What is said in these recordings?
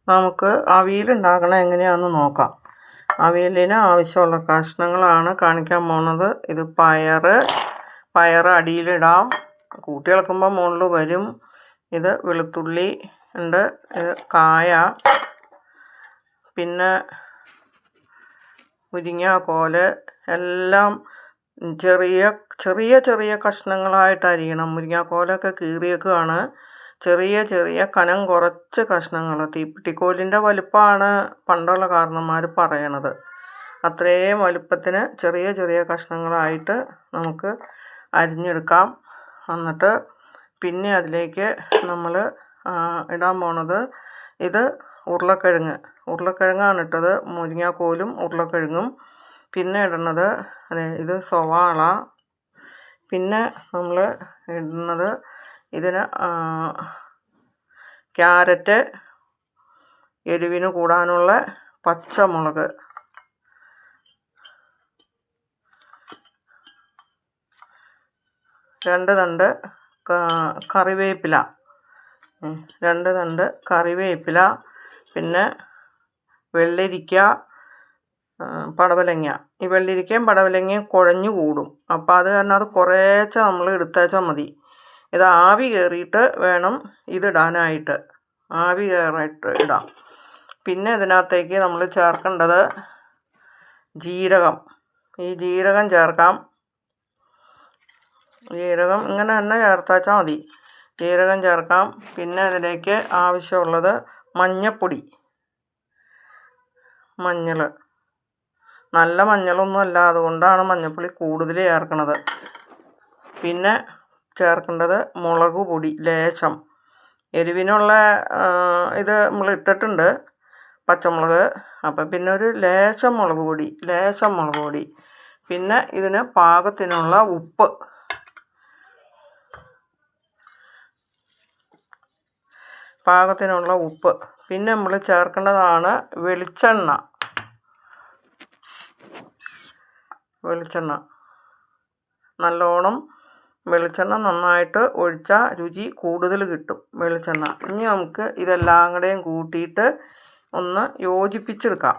നമുക്ക് അവിയലുണ്ടാക്കണത് എങ്ങനെയാണെന്ന് നോക്കാം. അവിയലിന് ആവശ്യമുള്ള കഷ്ണങ്ങളാണ് കാണിക്കാൻ പോണത്. ഇത് പയർ അടിയിലിടാം, കൂട്ടി ഇളക്കുമ്പോൾ മുകളിൽ വരും. ഇത് വെളുത്തുള്ളി ഉണ്ട്, ഇത് കായ, പിന്നെ മുരിങ്ങാക്കോല് എല്ലാം ചെറിയ ചെറിയ ചെറിയ കഷ്ണങ്ങളായിട്ട് അരിയണം. മുരിങ്ങാക്കോലൊക്കെ കീറിയേക്കുകയാണ്. ചെറിയ ചെറിയ കനം കുറച്ച് കഷ്ണങ്ങൾ. തീപ്പെട്ടിക്കോലിൻ്റെ വലുപ്പമാണ് പണ്ടുള്ള കാരണന്മാർ പറയണത്. അത്രയും വലുപ്പത്തിന് ചെറിയ ചെറിയ കഷ്ണങ്ങളായിട്ട് നമുക്ക് അരിഞ്ഞെടുക്കാം. എന്നിട്ട് പിന്നെ അതിലേക്ക് നമ്മൾ ഇടാൻ പോണത് ഇത് ഉരുളക്കിഴങ്ങാണ് ഇട്ടത്. മുരിങ്ങാക്കോലും ഉരുളക്കിഴങ്ങും. പിന്നെ ഇടുന്നത് ഇത് സവാള. പിന്നെ നമ്മൾ ഇടുന്നത് ഇതിന് ക്യാരറ്റ്, എരിവിന് കൂടാനുള്ള പച്ചമുളക്, രണ്ട് തണ്ട് കറിവേപ്പില, പിന്നെ വെള്ളരിക്ക, പടവലങ്ങ. ഈ വെള്ളരിക്കയും പടവലങ്ങയും കുഴഞ്ഞു കൂടും. അപ്പോൾ അത് കാരണം അത് കുറേശ്ശെ നമ്മൾ എടുത്തേച്ചാൽ മതി. ഇത് ആവി കയറിയിട്ട് വേണം ഇതിടാനായിട്ട്. ആവി കയറിയിട്ട് ഇടാം. പിന്നെ ഇതിനകത്തേക്ക് നമ്മൾ ചേർക്കേണ്ടത് ജീരകം. ഈ ജീരകം ചേർക്കാം. ജീരകം ഇങ്ങനെ തന്നെ ചേർത്താച്ചാൽ മതി. ജീരകം ചേർക്കാം. പിന്നെ അതിലേക്ക് ആവശ്യമുള്ളത് മഞ്ഞൾപ്പൊടി. മഞ്ഞൾ നല്ല മഞ്ഞളൊന്നും അല്ല, അതുകൊണ്ടാണ് മഞ്ഞൾപ്പൊടി കൂടുതൽ ചേർക്കണത്. പിന്നെ ചേർക്കേണ്ടത് മുളക് പൊടി ലേശം. എരിവിനുള്ള ഇത് നമ്മൾ ഇട്ടിട്ടുണ്ട്, പച്ചമുളക്. അപ്പം പിന്നെ ഒരു ലേശം മുളക് പൊടി. പിന്നെ ഇതിന് പാകത്തിനുള്ള ഉപ്പ്. പിന്നെ നമ്മൾ ചേർക്കേണ്ടതാണ് വെളിച്ചെണ്ണ. നല്ലോണം വെളിച്ചെണ്ണ നന്നായിട്ട് ഒഴിച്ചാൽ രുചി കൂടുതൽ കിട്ടും വെളിച്ചെണ്ണ. ഇനി നമുക്ക് ഇതെല്ലാം കൂടെയും കൂട്ടിയിട്ട് ഒന്ന് യോജിപ്പിച്ചെടുക്കാം.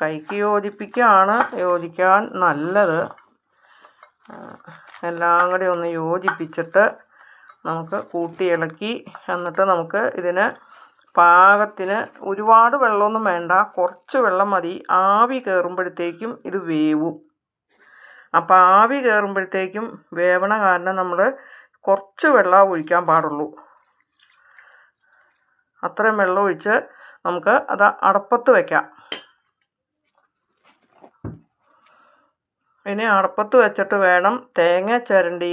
കൈക്ക് യോജിക്കാൻ നല്ലത്. എല്ലാം കൂടി ഒന്ന് യോജിപ്പിച്ചിട്ട് നമുക്ക് കൂട്ടി ഇളക്കി. എന്നിട്ട് നമുക്ക് ഇതിന് പാകത്തിന് ഒരുപാട് വെള്ളമൊന്നും വേണ്ട, കുറച്ച് വെള്ളം മതി. ആവി കയറുമ്പോഴത്തേക്കും ഇത് വേവും. അപ്പോൾ ആവി കയറുമ്പോഴത്തേക്കും വേവണ കാരണം നമ്മൾ കുറച്ച് വെള്ളം ഒഴിക്കാൻ പാടുള്ളൂ. അത്രയും വെള്ളം ഒഴിച്ച് നമുക്ക് അത് അടപ്പത്ത് വയ്ക്കാം. ഇനി അടപ്പത്ത് വെച്ചിട്ട് വേണം തേങ്ങ ചിരണ്ടി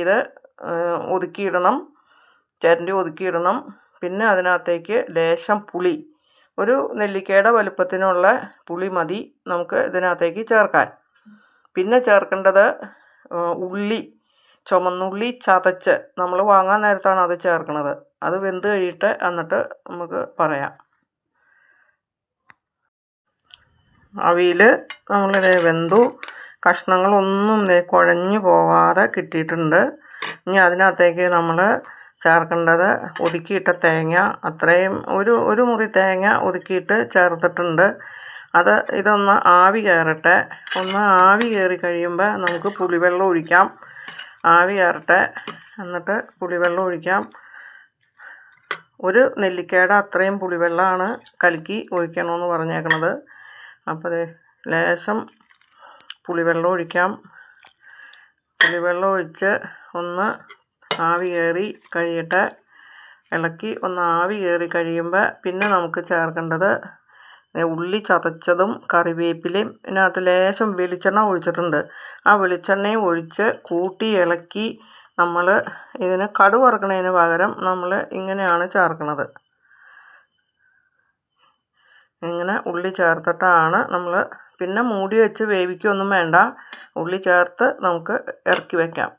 ഒതുക്കിയിടണം. പിന്നെ അതിനകത്തേക്ക് ലേശം പുളി, ഒരു നെല്ലിക്കയുടെ വലുപ്പത്തിനുള്ള പുളി മതി നമുക്ക് ഇതിനകത്തേക്ക് ചേർക്കാൻ. പിന്നെ ചേർക്കേണ്ടത് ചുമന്നുള്ളി ചതച്ച് നമ്മൾ വാങ്ങാൻ നേരത്താണ് അത് ചേർക്കുന്നത്. അത് വെന്ത് കഴിയിട്ട് എന്നിട്ട് നമുക്ക് പറയാം. അവിയൽ നമ്മളിത് വെന്തു, കഷ്ണങ്ങളൊന്നും കുഴഞ്ഞു പോവാതെ കിട്ടിയിട്ടുണ്ട്. ഇനി അതിനകത്തേക്ക് നമ്മൾ ചേർക്കേണ്ടത് ഒതുക്കിയിട്ട തേങ്ങ. അത്രയും ഒരു മുറി തേങ്ങ ഒതുക്കിയിട്ട് ചേർത്തിട്ടുണ്ട്. ഇതൊന്ന് ആവി കയറട്ടെ. ആവി കയറി കഴിയുമ്പോൾ നമുക്ക് പുളിവെള്ളം ഒഴിക്കാം. ആവി കയറട്ടെ, എന്നിട്ട് പുളിവെള്ളം ഒഴിക്കാം. ഒരു നെല്ലിക്കയുടെ അത്രയും പുളിവെള്ളമാണ് കലക്കി ഒഴിക്കണമെന്ന് പറഞ്ഞേക്കണത്. അപ്പോൾ ലേശം പുളിവെള്ളം ഒഴിക്കാം. പുളിവെള്ളം ഒഴിച്ച് ഒന്ന് ആവി കയറി കഴിയട്ടെ. ഇളക്കി ഒന്ന് ആവി കയറി കഴിയുമ്പോൾ പിന്നെ നമുക്ക് ചേർക്കേണ്ടത് ഉള്ളി ചതച്ചതും കറിവേപ്പിലയും. ഇതിനകത്ത് ലേശം വെളിച്ചെണ്ണ ഒഴിച്ചിട്ടുണ്ട്. ആ വെളിച്ചെണ്ണയും ഒഴിച്ച് കൂട്ടി ഇളക്കി നമ്മൾ ഇതിന് കടുക് വറുക്കണതിന് പകരം നമ്മൾ ഇങ്ങനെയാണ് ചേർക്കുന്നത്. ഇങ്ങനെ ഉള്ളി ചേർത്തിട്ടാണ് നമ്മൾ പിന്നെ മൂടി വെച്ച് വേവിക്കുകയൊന്നും വേണ്ട. ഉള്ളി ചേർത്ത് നമുക്ക് ഇറക്കി വയ്ക്കാം.